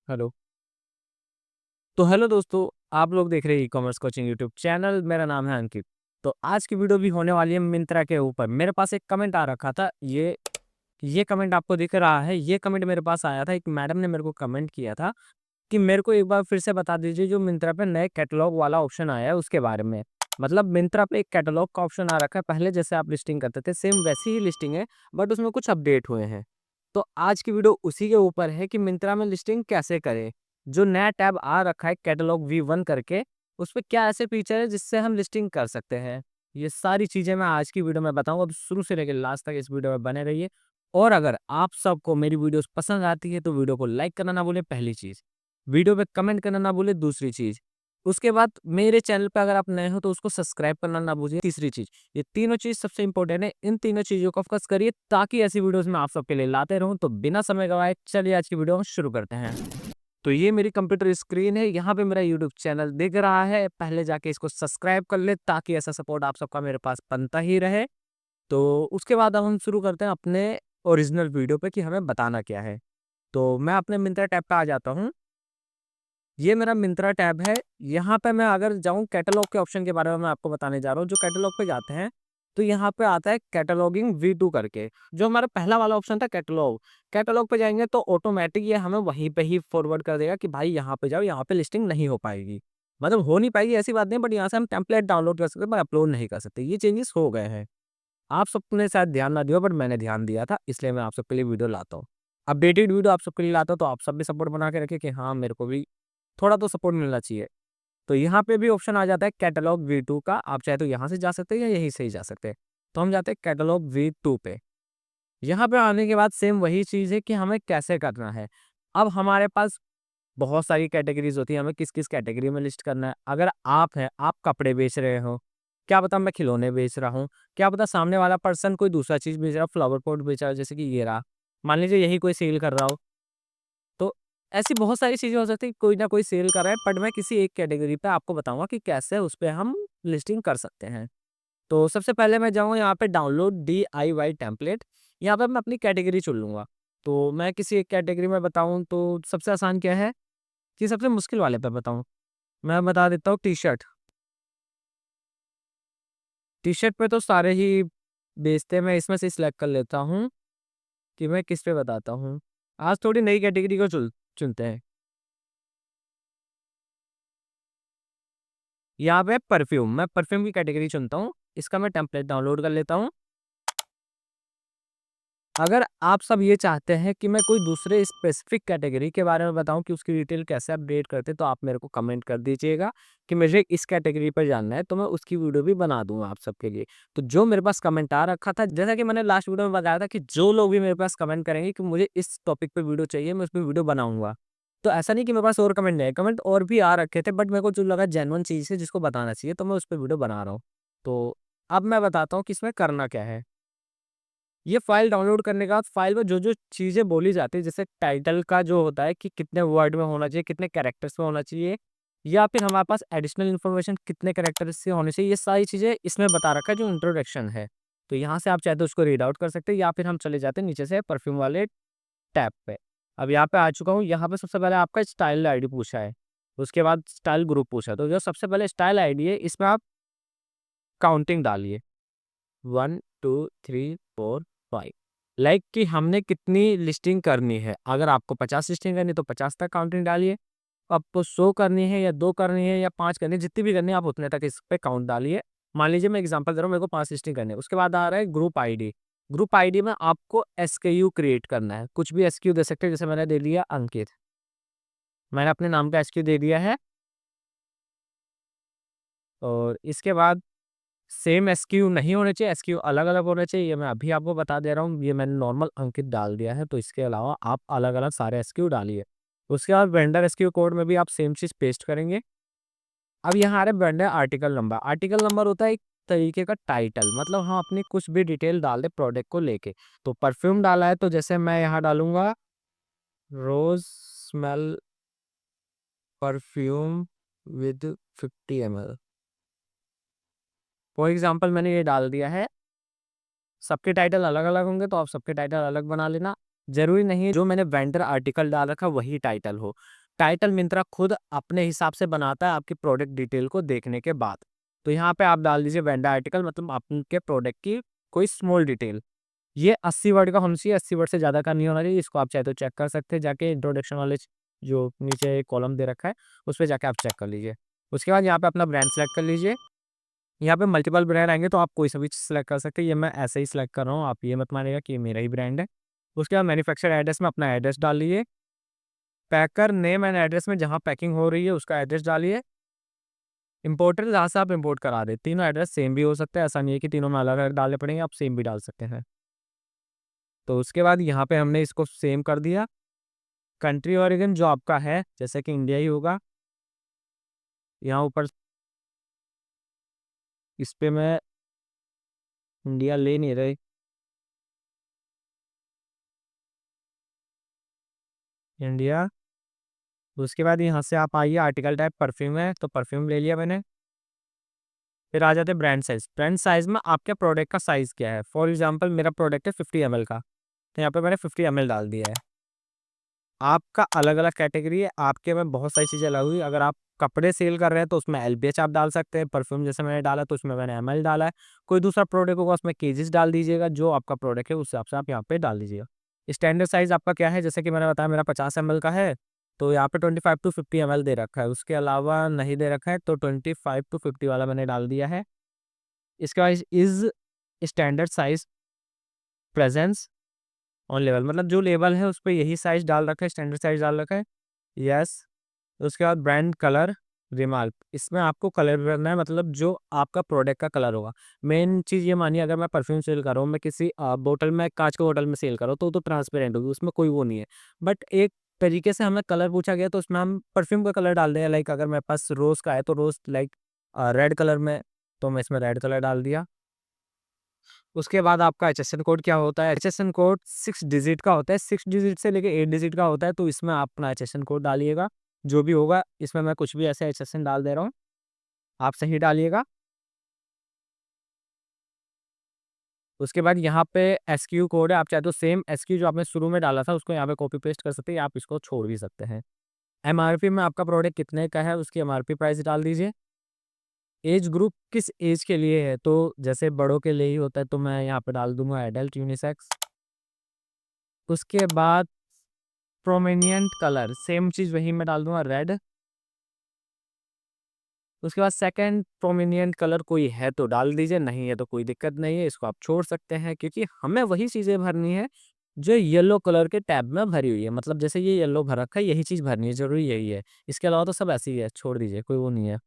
Hello. तो hello दोस्तों, आप लोग देख रहे हैं ई-कॉमर्स कोचिंग यूट्यूब चैनल। मेरा नाम है अंकित। तो आज की वीडियो भी होने वाली है मिंत्रा के ऊपर। मेरे पास एक कमेंट आ रखा था, ये कमेंट आपको दिख रहा है। ये कमेंट मेरे पास आया था, एक मैडम ने मेरे को कमेंट किया था कि मेरे को एक बार फिर से बता दीजिए जो मिंत्रा पे नए कैटलॉग वाला ऑप्शन आया है उसके बारे में। मतलब मिंत्रा पे एक कैटलॉग का ऑप्शन आ रखा है, पहले जैसे आप लिस्टिंग करते थे सेम वैसी ही लिस्टिंग है, बट उसमें कुछ अपडेट हुए हैं। तो आज की वीडियो उसी के ऊपर है कि मिंत्रा में लिस्टिंग कैसे करें। जो नया टैब आ रखा है कैटलॉग V1 करके, उस पे क्या ऐसे फीचर है जिससे हम लिस्टिंग कर सकते हैं। ये सारी चीज़ें मैं आज की वीडियो में बताऊँगा, अब शुरू से लेकर लास्ट तक इस वीडियो में बने रहिए। और अगर आप सबको मेरी वीडियोस पसंद आती है तो वीडियो को लाइक करना ना भूलें, पहली चीज़। वीडियो पे कमेंट करना ना भूलें, दूसरी चीज़। उसके बाद मेरे चैनल पे अगर आप नए हो तो उसको सब्सक्राइब करना ना भूलिए, तीसरी चीज़। ये तीनों चीज़ सबसे इम्पोर्टेंट है, इन तीनों चीज़ों को फ़ोकस करिए ताकि ऐसी वीडियोज़ मैं आप सबके लिए लाते रहूँ। तो बिना समय गवाए चलिए आज की वीडियो हम शुरू करते हैं। तो ये मेरी कंप्यूटर स्क्रीन है, यहाँ पे मेरा यूट्यूब चैनल दिख रहा है। पहले जाके इसको सब्सक्राइब कर लें ताकि ऐसा सपोर्ट आप सबका मेरे पास बनता ही रहे। तो उसके बाद अब हम शुरू करते हैं अपने ओरिजिनल वीडियो पे कि हमें बताना क्या है। तो मैं अपने मिंत्रा टैब पे आ जाता हूँ। ये मेरा मिंत्रा टैब है। यहाँ पे मैं अगर जाऊँ कैटलॉग के ऑप्शन के बारे में मैं आपको बताने जा रहा हूँ। जो कैटलॉग पे जाते हैं, तो यहाँ पे आता है कैटलॉगिंग V2 करके। जो हमारा पहला वाला ऑप्शन था कैटलॉग। कैटलॉग पे जाएँगे तो ऑटोमैटिक ये हमें वहीं पे ही फॉरवर्ड कर देगा कि भाई यहाँ पे जाओ, यहाँ पे लिस्टिंग नहीं हो पाएगी। मतलब हो नहीं पाएगी ऐसी बात नहीं, बट यहाँ से हम टेम्पलेट डाउनलोड कर सकते हैं, पर अपलोड नहीं कर सकते। ये चेंजेस हो गए हैं। आप सबने शायद ध्यान ना दिया हो, बट मैंने ध्यान दिया था, इसलिए मैं आप सबके लिए वीडियो लाता हूँ। अपडेटेड वीडियो आप सबके लिए लाता हूँ, तो आप सब भी सपोर्ट बना के रखिए कि हाँ, मेरे को भी थोड़ा तो सपोर्ट मिलना चाहिए। तो यहाँ पे भी ऑप्शन आ जाता है कैटलॉग V2 का, आप चाहे तो यहाँ से जा सकते हैं या यहीं से ही जा सकते हैं। तो हम जाते हैं कैटलॉग V2 पे। यहाँ पे आने के बाद सेम वही चीज़ है कि हमें कैसे करना है। अब हमारे पास बहुत सारी कैटेगरीज़ होती है, हमें किस-किस कैटेगरी में लिस्ट करना है। अगर आप हैं, आप कपड़े बेच रहे हो, क्या पता मैं खिलौने बेच रहा हूँ, क्या पता सामने वाला पर्सन कोई दूसरा चीज़ बेच रहा हो, फ्लावर पॉट बेच रहा हो जैसे कि ये रहा। मान लीजिए यही कोई सेल कर रहा हो, तो ऐसी बहुत सारी चीज़ें हो सकती हैं, कोई ना कोई सेल कर रहा है, बट मैं किसी एक कैटेगरी पे आपको बताऊँगा कि कैसे उस पे हम लिस्टिंग कर सकते हैं। तो सबसे पहले मैं जाऊँगा यहाँ पे डाउनलोड DIY टेम्पलेट, यहाँ पे मैं अपनी कैटेगरी चुन लूँगा। तो मैं किसी एक कैटेगरी में बताऊँ तो सबसे आसान क्या है कि सबसे मुश्किल वाले पे बताऊँ? मैं बता देता हूँ टी-शर्ट। टी-शर्ट पे तो सारे ही बेचते हैं, मैं इसमें से सिलेक्ट कर लेता हूँ कि मैं किस पे बताता हूँ। आज थोड़ी नई कैटेगरी को चुनते हैं। यहाँ पे परफ्यूम, मैं परफ्यूम की कैटेगरी चुनता हूँ। इसका मैं टेम्पलेट डाउनलोड कर लेता हूँ। अगर आप सब ये चाहते हैं कि मैं कोई दूसरे स्पेसिफिक कैटेगरी के बारे में बताऊं कि उसकी डिटेल कैसे अपडेट करते, तो आप मेरे को कमेंट कर दीजिएगा कि मुझे इस कैटेगरी पर जानना है, तो मैं उसकी वीडियो भी बना दूंगा आप सबके लिए। तो जो मेरे पास कमेंट आ रखा था, जैसा कि मैंने लास्ट वीडियो में बताया था कि जो लोग भी मेरे पास कमेंट करेंगे कि मुझे इस टॉपिक पे वीडियो चाहिए, मैं उस पर वीडियो बनाऊंगा। तो ऐसा नहीं कि मेरे पास और कमेंट नहीं है, कमेंट और भी आ रखे थे, बट मेरे को जो लगा जेन्युइन चीज़ है जिसको बताना चाहिए, तो मैं उस पर वीडियो बना रहा हूँ। तो अब मैं बताता हूँ कि इसमें करना क्या है। ये फ़ाइल डाउनलोड करने के बाद फ़ाइल में जो-जो चीज़ें बोली जाती है, जैसे टाइटल का जो होता है कि कितने वर्ड में होना चाहिए, कितने कैरेक्टर्स में होना चाहिए, या फिर हमारे पास एडिशनल इन्फॉर्मेशन कितने कैरेक्टर्स से होनी चाहिए, ये सारी चीज़ें इसमें बता रखा है जो इंट्रोडक्शन है। तो यहाँ से आप चाहे तो उसको रीड आउट कर सकते हैं, या फिर हम चले जाते हैं नीचे से परफ्यूम वाले टैब पे। अब यहाँ पे आ चुका हूँ, यहाँ पे सबसे पहले आपका स्टाइल आईडी पूछा है, उसके बाद स्टाइल ग्रुप पूछा है। तो जो सबसे पहले स्टाइल आईडी है, इसमें आप काउंटिंग डालिए। 1, 2, 3, 4, 5, लाइक कि हमने कितनी लिस्टिंग करनी है। अगर आपको 50 लिस्टिंग करनी है तो 50 तक काउंटिंग डालिए। आपको 100 करनी है या 2 करनी है या 5 करनी है, जितनी भी करनी है आप उतने तक इस पे काउंट डालिए। मान लीजिए मैं एग्जांपल दे रहा हूँ, मेरे को 5 लिस्टिंग करनी है। उसके बाद आ रहा है ग्रुप आईडी। ग्रुप आईडी में आपको एसकेयू क्रिएट करना है। कुछ भी एसक्यू दे सकते हैं, जैसे मैंने दे दिया अंकित। मैंने अपने नाम का एसक्यू दे दिया है, और इसके बाद सेम एसक्यू नहीं होने चाहिए, एसक्यू अलग-अलग होने चाहिए, ये मैं अभी आपको बता दे रहा हूँ। ये मैंने नॉर्मल अंकित डाल दिया है, तो इसके अलावा आप अलग-अलग सारे एसक्यू डालिए। उसके बाद वेंडर एसक्यू कोड में भी आप सेम चीज़ पेस्ट करेंगे। अब यहाँ आ रहा है vendor article number. Article number होता है एक तरीके का टाइटल, मतलब हम अपनी कुछ भी डिटेल डाल दें प्रोडक्ट को लेके। तो परफ्यूम डाला है, तो जैसे मैं यहाँ डालूँगा rose smell perfume with 50 ml। For example मैंने ये डाल दिया है। सबके टाइटल अलग-अलग होंगे, तो आप सबके टाइटल अलग बना लेना। ज़रूरी नहीं है जो मैंने वेंडर आर्टिकल डाल रखा वही टाइटल हो। टाइटल मिंत्रा खुद अपने हिसाब से बनाता है आपकी प्रोडक्ट डिटेल को देखने के बाद। तो यहाँ पे आप डाल दीजिए वेंडर आर्टिकल, मतलब आपके प्रोडक्ट की कोई स्मॉल डिटेल। ये 80 वर्ड का होना चाहिए, 80 वर्ड से ज़्यादा का नहीं होना चाहिए। इसको आप चाहे तो चेक कर सकते हैं जाके इंट्रोडक्शन वाले जो नीचे कॉलम दे रखा है, उस पे जाके आप चेक कर लीजिए। उसके बाद यहाँ पे अपना ब्रांड सेलेक्ट कर लीजिए। यहाँ पे मल्टीपल ब्रांड आएँगे तो आप कोई सा भी सिलेक्ट कर सकते हैं। ये मैं ऐसे ही सिलेक्ट कर रहा हूँ, आप ये मत मानिएगा कि ये मेरा ही ब्रांड है। उसके बाद मैन्युफैक्चर एड्रेस में अपना एड्रेस डाल लीजिए। पैकर नेम एंड एड्रेस में जहाँ पैकिंग हो रही है उसका एड्रेस डालिए। इम्पोर्टर जहाँ से आप इम्पोर्ट करा रहे हैं, तीनों एड्रेस सेम भी हो सकता है, ऐसा नहीं है कि तीनों में अलग-अलग डालने पड़ेंगे, आप सेम भी डाल सकते हैं। तो उसके बाद यहाँ पे हमने इसको सेम कर दिया। कंट्री ऑरिजिन जो आपका है, जैसे कि इंडिया ही होगा, यहाँ ऊपर इस पे मैं इंडिया ले नहीं रही, इंडिया। उसके बाद यहाँ से आप आइए, आर्टिकल टाइप परफ्यूम है, तो परफ्यूम ले लिया मैंने। फिर आ जाते हैं ब्रांड साइज़। ब्रांड साइज़ में आपके प्रोडक्ट का साइज़ क्या है? फॉर एग्ज़ाम्पल मेरा प्रोडक्ट है 50 एमएल का, तो यहाँ पे मैंने 50 एमएल डाल दिया है। आपका अलग-अलग कैटेगरी है, आपके में बहुत सारी चीज़ें अलग हुई। अगर आप कपड़े सेल कर रहे हैं तो उसमें एलबीएच आप डाल सकते हैं, परफ्यूम जैसे मैंने डाला तो उसमें मैंने एमएल डाला है। कोई दूसरा प्रोडक्ट होगा उसमें केजीस डाल दीजिएगा, जो आपका प्रोडक्ट है उस हिसाब से आप यहाँ पे डाल दीजिएगा। स्टैंडर्ड साइज़ आपका क्या है? जैसे कि मैंने बताया मेरा 50 एमएल का है, तो यहाँ पे 25 टू 50 एमएल दे रखा है, उसके अलावा नहीं दे रखा है, तो 25 टू 50 वाला मैंने डाल दिया है। इसके बाद is standard size presence on level, मतलब जो लेवल है उसपे यही साइज़ डाल रखा है, स्टैंडर्ड साइज़ डाल रखा है। यस। उसके बाद ब्रांड कलर रिमार्क, इसमें आपको कलर भरना है, मतलब जो आपका प्रोडक्ट का कलर होगा। मेन चीज़ ये मानिए, अगर मैं परफ्यूम सेल कर रहा हूँ, मैं किसी बोतल में, काँच के बोतल में सेल कर रहा हूँ, तो ट्रांसपेरेंट होगी, उसमें कोई वो नहीं है। बट एक तरीके से हमें कलर पूछा गया तो उसमें हम परफ्यूम का कलर डाल दें, लाइक अगर मेरे पास रोज़ का है तो रोज़ लाइक रेड कलर में, तो मैं इसमें रेड कलर डाल दिया। उसके बाद आपका एचएसएन कोड क्या होता है? एचएसएन कोड 6 डिजिट का होता है, 6 डिजिट से लेके 8 डिजिट का होता है, तो इसमें आप अपना एचएसएन कोड डालिएगा। जो भी होगा, इसमें मैं कुछ भी ऐसे एचएसएन डाल दे रहा हूँ, आप सही डालिएगा। उसके बाद यहाँ पे एसक्यू कोड है, आप चाहे तो सेम एसक्यू जो आपने शुरू में डाला था उसको यहाँ पे कॉपी पेस्ट कर सकते हैं, या आप इसको छोड़ भी सकते हैं। एमआरपी में आपका प्रोडक्ट कितने का है उसकी एमआरपी प्राइस डाल दीजिए। एज ग्रुप किस एज के लिए है? तो जैसे बड़ों के लिए ही होता है, तो मैं यहाँ पे डाल दूँगा एडल्ट यूनिसेक्स। उसके बाद प्रोमिनेंट कलर, सेम चीज़ वही मैं डाल दूँगा रेड। उसके बाद सेकंड प्रोमिनेंट कलर कोई है तो डाल दीजिए, नहीं है तो कोई दिक्कत नहीं है, इसको आप छोड़ सकते हैं, क्योंकि हमें वही चीज़ें भरनी है जो येलो कलर के टैब में भरी हुई है। मतलब जैसे ये येलो भर रखा है, यही चीज़ भरनी है, ज़रूरी यही है। इसके अलावा तो सब ऐसे ही है, छोड़ दीजिए, कोई वो नहीं है।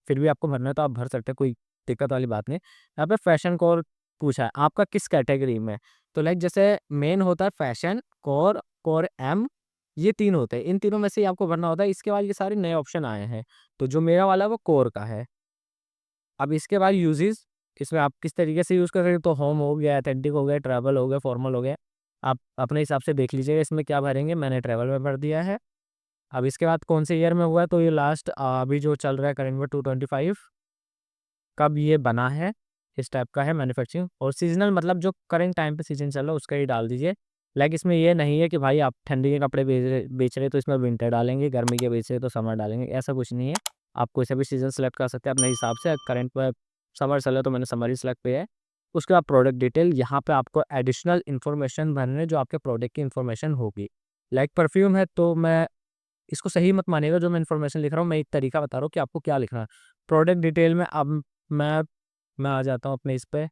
फिर भी आपको भरना है तो आप भर सकते हैं, कोई दिक्कत वाली बात नहीं। यहाँ पे फैशन कोर पूछा है, आपका किस कैटेगरी में? तो लाइक जैसे मेन होता है फैशन, कोर, कोर एम, ये 3 होते हैं। इन तीनों में से ही आपको भरना होता है। इसके बाद ये सारे नए ऑप्शन आए हैं। तो जो मेरा वाला है वो कोर का है। अब इसके बाद यूज़ेज़, इसमें आप किस तरीके से यूज़ कर रहे हो, तो होम हो गया, एथेंटिक हो गया, ट्रैवल हो गया, फॉर्मल हो गया। आप अपने हिसाब से देख लीजिएगा इसमें क्या भरेंगे, मैंने ट्रैवल में भर दिया है। अब इसके बाद कौन से ईयर में हुआ है, तो ये लास्ट अभी जो चल रहा है करंट में 225 कब ये बना है, इस टाइप का है मैन्युफैक्चरिंग। और सीज़नल मतलब जो करंट टाइम पे सीज़न चल रहा है उसका ही डाल दीजिए। लाइक इसमें ये नहीं है कि भाई आप ठंडी के कपड़े बेच रहे तो इसमें विंटर डालेंगे, गर्मी के बेच रहे तो समर डालेंगे, ऐसा कुछ नहीं है। आप कोई सा भी सीज़न सेलेक्ट कर सकते हैं अपने हिसाब से। करंट में समर चल रहा है तो मैंने समर ही सेलेक्ट किया है। उसके बाद प्रोडक्ट डिटेल, यहाँ पे आपको एडिशनल इन्फॉर्मेशन भरने जो आपके प्रोडक्ट की इन्फॉर्मेशन होगी। लाइक परफ्यूम है तो मैं इसको सही मत मानिएगा जो मैं इन्फॉर्मेशन लिख रहा हूँ, मैं एक तरीका बता रहा हूँ कि आपको क्या लिखना है। प्रोडक्ट डिटेल में अब मैं मैं आ जाता हूँ अपने इस पे।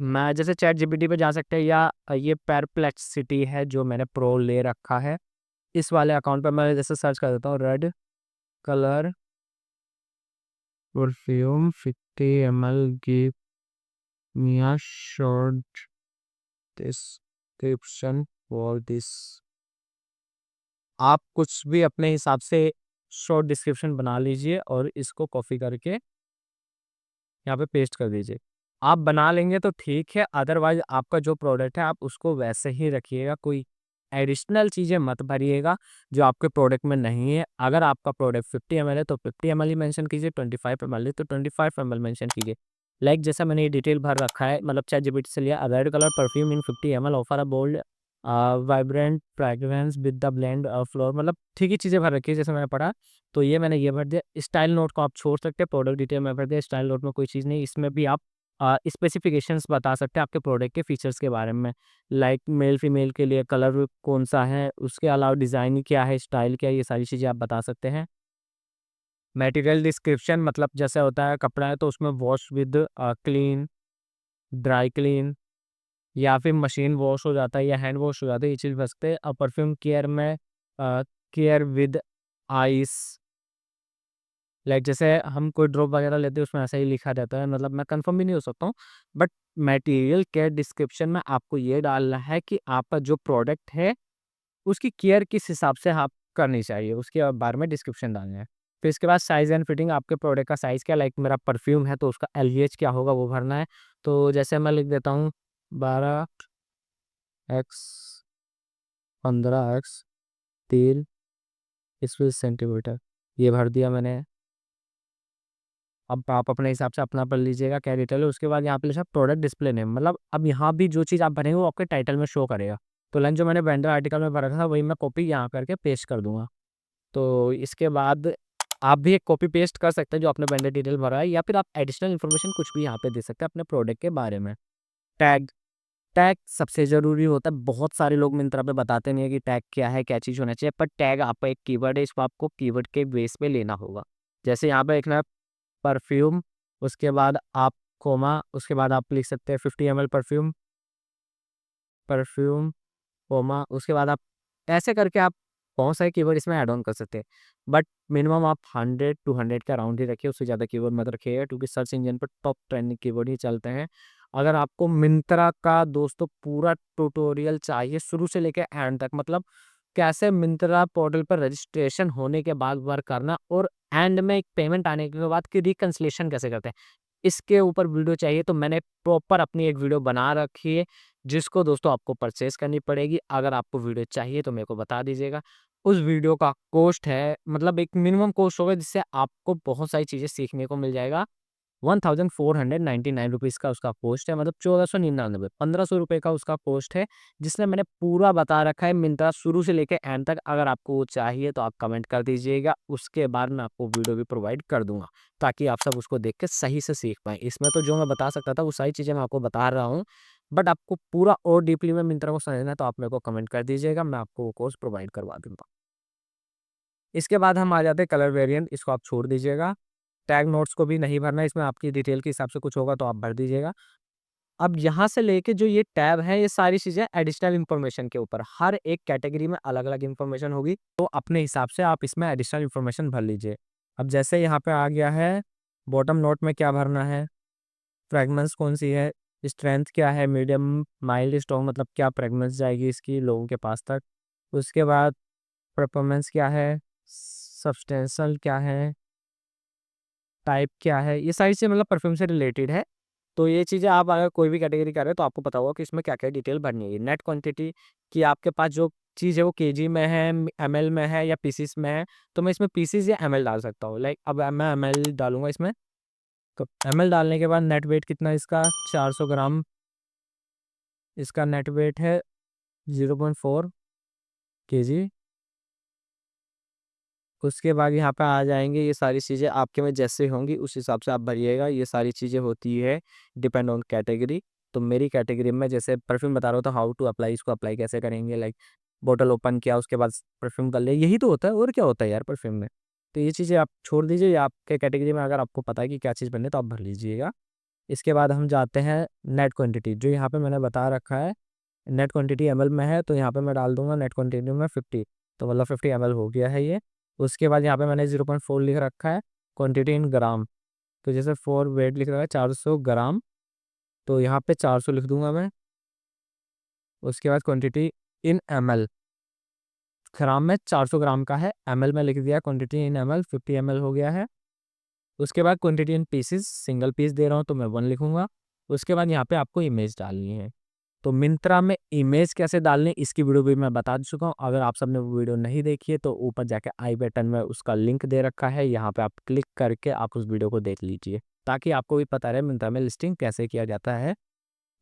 मैं जैसे चैट जीपीटी पे जा सकते हैं, या ये परप्लेक्सिटी है जो मैंने प्रो ले रखा है। इस वाले अकाउंट पे मैं जैसे सर्च कर देता हूँ red colour perfume 50 ml give me a short description for this. आप कुछ भी अपने हिसाब से शॉर्ट डिस्क्रिप्शन बना लीजिए और इसको कॉपी करके यहाँ पे पेस्ट कर दीजिए। आप बना लेंगे तो ठीक है, अदरवाइज़ आपका जो प्रोडक्ट है आप उसको वैसे ही रखिएगा, कोई एडिशनल चीज़ें मत भरिएगा जो आपके प्रोडक्ट में नहीं है। अगर आपका प्रोडक्ट 50 ml है तो 50 ml ही मेंशन कीजिए, 25 ml है तो 25 ml मेंशन कीजिए। लाइक जैसा मैंने ये डिटेल भर रखा है, मतलब चैट जीपीटी से लिया, red colour perfume in 50 ml offer a bold vibrant fragrance with the blend floor, मतलब ठीक ही चीज़ें भर रखी है जैसे मैंने पढ़ा। तो ये मैंने ये भर दिया। स्टाइल नोट को आप छोड़ सकते हैं, प्रोडक्ट डिटेल में भर दिया। स्टाइल नोट में कोई चीज़ नहीं, इसमें भी आप स्पेसिफिकेशंस बता सकते हैं आपके प्रोडक्ट के फीचर्स के बारे में, लाइक मेल फीमेल के लिए कलर कौन सा है, उसके अलावा डिज़ाइन क्या है, स्टाइल क्या है, ये सारी चीज़ें आप बता सकते हैं। मटेरियल डिस्क्रिप्शन, मतलब जैसे होता है कपड़ा है तो उसमें wash with clean, dry clean, या फिर मशीन वॉश हो जाता है या हैंड वॉश हो जाता है, ये चीज़ बचते हैं। और परफ्यूम केयर में केयर विद आइस, लाइक जैसे हम कोई ड्रॉप वगैरह लेते हैं उसमें ऐसा ही लिखा रहता है, मतलब मैं कंफर्म भी नहीं हो सकता हूँ, बट मटेरियल केयर डिस्क्रिप्शन में आपको ये डालना है कि आपका जो प्रोडक्ट है उसकी केयर किस हिसाब से आप करनी चाहिए, उसके बारे में डिस्क्रिप्शन डालना है। फिर इसके बाद साइज़ एंड फिटिंग, आपके प्रोडक्ट का साइज़ क्या, लाइक मेरा परफ्यूम है तो उसका एलवीएच क्या होगा वो भरना है। तो जैसे मैं लिख देता हूँ 12x 15x 3 स्क्वायर सेंटीमीटर, ये भर दिया मैंने। अब आप अपने हिसाब से अपना पढ़ लीजिएगा क्या डिटेल है। उसके बाद यहाँ पे लिखा प्रोडक्ट डिस्प्ले नेम, मतलब अब यहाँ भी जो चीज़ आप भरेंगे वो आपके टाइटल में शो करेगा। तो लाइन जो मैंने वेंडर आर्टिकल में भरा था वही मैं कॉपी यहाँ करके पेस्ट कर दूंगा। तो इसके बाद आप भी एक कॉपी पेस्ट कर सकते हैं जो आपने वेंडर डिटेल भरा है, या फिर आप एडिशनल इन्फॉर्मेशन कुछ भी यहाँ पे दे सकते हैं अपने प्रोडक्ट के बारे में। टैग, टैग सबसे ज़रूरी होता है। बहुत सारे लोग मिंत्रा पे बताते नहीं है कि टैग क्या है, क्या चीज़ होना चाहिए, पर टैग आपका एक कीवर्ड है, इसको आपको कीवर्ड के बेस पे लेना होगा। जैसे यहाँ पे लिखना है परफ्यूम, उसके बाद आप कोमा, उसके बाद आप लिख सकते हैं 50 ml परफ्यूम, परफ्यूम कोमा, उसके बाद आप ऐसे करके आप बहुत सारे कीवर्ड इसमें ऐड ऑन कर सकते हैं। बट मिनिमम आप 100 टू 100 के अराउंड ही रखिए, उससे ज़्यादा कीवर्ड मत रखिएगा, क्योंकि सर्च इंजन पर टॉप ट्रेंडिंग कीवर्ड ही चलते हैं। अगर आपको मिंत्रा का दोस्तों पूरा ट्यूटोरियल चाहिए शुरू से लेकर एंड तक, मतलब कैसे मिंत्रा पोर्टल पर रजिस्ट्रेशन होने के बाद वर्क करना और एंड में एक पेमेंट आने के बाद की रिकन्सिलेशन कैसे करते हैं, इसके ऊपर वीडियो चाहिए तो मैंने प्रॉपर अपनी एक वीडियो बना रखी है, जिसको दोस्तों आपको परचेज़ करनी पड़ेगी। अगर आपको वीडियो चाहिए तो मेरे को बता दीजिएगा। उस वीडियो का कॉस्ट है, मतलब एक मिनिमम कॉस्ट होगा जिससे आपको बहुत सारी चीज़ें सीखने को मिल जाएगा। 1499 रुपीज़ का उसका कॉस्ट है, मतलब 1499, 1500 रुपये का उसका कॉस्ट है, जिसमें मैंने पूरा बता रखा है मिंत्रा शुरू से लेके एंड तक। अगर आपको वो चाहिए तो आप कमेंट कर दीजिएगा, उसके बाद मैं आपको वीडियो भी प्रोवाइड कर दूँगा, ताकि आप सब उसको देख के सही से सीख पाएँ। इसमें तो जो मैं बता सकता था वो सारी चीज़ें मैं आपको बता रहा हूँ, बट आपको पूरा और डीपली में मिंत्रा को समझना है तो आप मेरे को कमेंट कर दीजिएगा, मैं आपको वो कोर्स प्रोवाइड करवा दूँगा। इसके बाद हम आ जाते हैं कलर वेरिएंट, इसको आप छोड़ दीजिएगा। टैग नोट्स को भी नहीं भरना है, इसमें आपकी डिटेल के हिसाब से कुछ होगा तो आप भर दीजिएगा। अब यहाँ से लेके जो ये टैब है, ये सारी चीज़ें एडिशनल इन्फॉर्मेशन के ऊपर, हर एक कैटेगरी में अलग-अलग इन्फॉर्मेशन होगी, तो अपने हिसाब से आप इसमें एडिशनल इन्फॉर्मेशन भर लीजिए। अब जैसे यहाँ पे आ गया है, बॉटम नोट में क्या भरना है, फ्रेगनेंस कौन-सी है, स्ट्रेंथ क्या है, मीडियम, माइल्ड, स्ट्रॉन्ग, मतलब क्या फ्रेगनेंस जाएगी इसकी लोगों के पास तक। उसके बाद परफॉर्मेंस क्या है, सब्सटेंशियल क्या है, टाइप क्या है, ये सारी चीज़ें मतलब परफ्यूम से रिलेटेड है। तो ये चीज़ें आप अगर कोई भी कैटेगरी कर रहे हो तो आपको पता होगा कि इसमें क्या-क्या डिटेल भरनी है। नेट क्वांटिटी कि आपके पास जो चीज़ है वो केजी में है, एमएल में है या पीसीस में है, तो मैं इसमें पीसीस या एमएल डाल सकता हूँ। लाइक अब मैं एमएल डालूँगा इसमें, तो एमएल डालने के बाद नेट वेट कितना है इसका, 400 ग्राम इसका नेट वेट है, 0.4 केजी। उसके बाद यहाँ पे आ जाएँगे, ये सारी चीज़ें आपके में जैसे होंगी उस हिसाब से आप भरिएगा। ये सारी चीज़ें होती है डिपेंड ऑन कैटेगरी। तो मेरी कैटेगरी में जैसे परफ्यूम बता रहा हूँ तो हाउ टू अप्लाई, इसको अप्लाई कैसे करेंगे, लाइक बॉटल ओपन किया उसके बाद परफ्यूम कर लिया, यही तो होता है और क्या होता है यार परफ्यूम में। तो ये चीज़ें आप छोड़ दीजिए, ये आपके कैटेगरी में अगर आपको पता है कि क्या चीज़ भरनी है तो आप भर लीजिएगा। इसके बाद हम जाते हैं नेट क्वांटिटी, जो यहाँ पे मैंने बता रखा है नेट क्वांटिटी एमएल में है, तो यहाँ पे मैं डाल दूँगा नेट क्वांटिटी में 50, तो मतलब 50 एमएल हो गया है ये। उसके बाद यहाँ पे मैंने 0.4 लिख रखा है, क्वांटिटी इन ग्राम, तो जैसे 4 वेट लिख रखा है 400 ग्राम, तो यहाँ पे 400 लिख दूँगा मैं। उसके बाद क्वांटिटी इन एमएल, ग्राम में 400 ग्राम का है, एमएल में लिख दिया क्वांटिटी इन एमएल 50 एमएल हो गया है। उसके बाद quantity in pieces, single piece दे रहा हूँ तो मैं 1 लिखूँगा। उसके बाद यहाँ पे आपको इमेज डालनी है। तो मिंत्रा में इमेज कैसे डालनी इसकी वीडियो भी मैं बता चुका हूँ। अगर आप सबने वो वीडियो नहीं देखी है तो ऊपर जाके आई बटन में उसका लिंक दे रखा है, यहाँ पे आप क्लिक करके आप उस वीडियो को देख लीजिए, ताकि आपको भी पता रहे मिंत्रा में लिस्टिंग कैसे किया जाता है।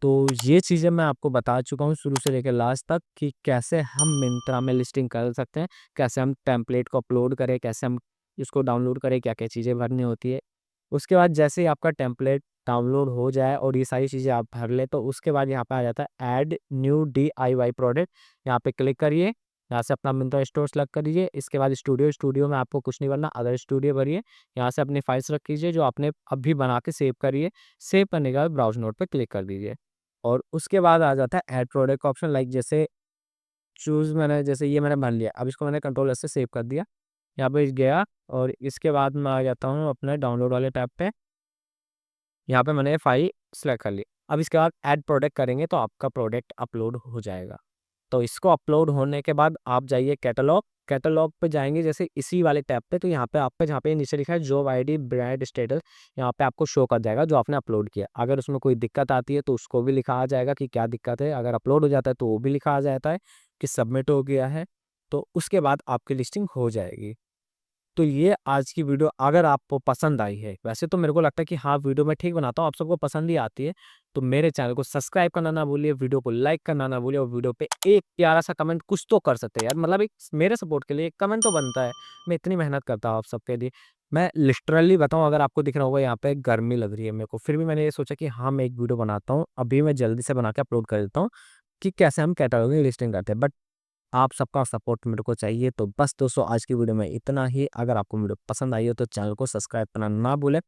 तो ये चीज़ें मैं आपको बता चुका हूँ शुरू से लेकर लास्ट तक कि कैसे हम मिंत्रा में लिस्टिंग कर सकते हैं, कैसे हम टेम्पलेट को अपलोड करें, कैसे हम इसको डाउनलोड करें, क्या-क्या चीज़ें भरनी होती है। उसके बाद जैसे ही आपका टेम्पलेट डाउनलोड हो जाए और ये सारी चीज़ें आप भर लें, तो उसके बाद यहाँ पे आ जाता है ऐड न्यू डीआईवाई प्रोडक्ट। यहाँ पे क्लिक करिए, यहाँ से अपना मिंत्रा स्टोर सेलेक्ट करिए। इसके बाद स्टूडियो में आपको कुछ नहीं भरना, अदर स्टूडियो भरिए। यहाँ से अपनी फाइल्स रख कीजिए जो आपने अभी बना के सेव करिए। सेव करने के बाद ब्राउज़ नोड पे क्लिक कर दीजिए और उसके बाद आ जाता है ऐड प्रोडक्ट का ऑप्शन। लाइक जैसे जैसे ये मैंने भर लिया, अब इसको मैंने कंट्रोल एस से सेव कर दिया। यहाँ पे गया और इसके बाद मैं आ जाता हूँ अपने डाउनलोड वाले टैब पे। यहाँ पे मैंने फाइल सेलेक्ट कर ली। अब इसके बाद ऐड प्रोडक्ट करेंगे तो आपका प्रोडक्ट अपलोड हो जाएगा। तो इसको अपलोड होने के बाद आप जाइए कैटलॉग, कैटलॉग पे जाएँगे जैसे इसी वाले टैब पे, तो यहाँ पे आपका जहाँ पे नीचे लिखा है जॉब आईडी ब्रांड स्टेटस, यहाँ पे आपको शो कर जाएगा जो आपने अपलोड किया। अगर उसमें कोई दिक्कत आती है तो उसको भी लिखा आ जाएगा कि क्या दिक्कत है। अगर अपलोड हो जाता है तो वो भी लिखा आ जाता है कि सबमिट हो गया है। तो उसके बाद आपकी लिस्टिंग हो जाएगी। तो ये आज की वीडियो अगर आपको पसंद आई है, वैसे तो मेरे को लगता है कि हाँ, वीडियो मैं ठीक बनाता हूँ, आप सबको पसंद ही आती है। तो मेरे चैनल को सब्सक्राइब करना ना भूलिए, वीडियो को लाइक करना ना भूलिए और वीडियो पे एक प्यारा-सा कमेंट कुछ तो कर सकते हैं यार। मतलब एक मेरे सपोर्ट के लिए एक कमेंट तो बनता है। मैं इतनी मेहनत करता हूँ आप सबके लिए। मैं लिटरली बताऊँ, अगर आपको दिख रहा होगा यहाँ पे गर्मी लग रही है मेरे को, फिर भी मैंने ये सोचा कि हाँ, मैं एक वीडियो बनाता हूँ। अभी मैं जल्दी से बना के अपलोड कर देता हूँ कि कैसे हम कैटलॉग में लिस्टिंग करते हैं। बट आप सबका सपोर्ट मेरे को चाहिए। तो बस दोस्तों, आज की वीडियो में इतना ही। अगर आपको वीडियो पसंद आई हो तो चैनल को सब्सक्राइब करना ना भूलें।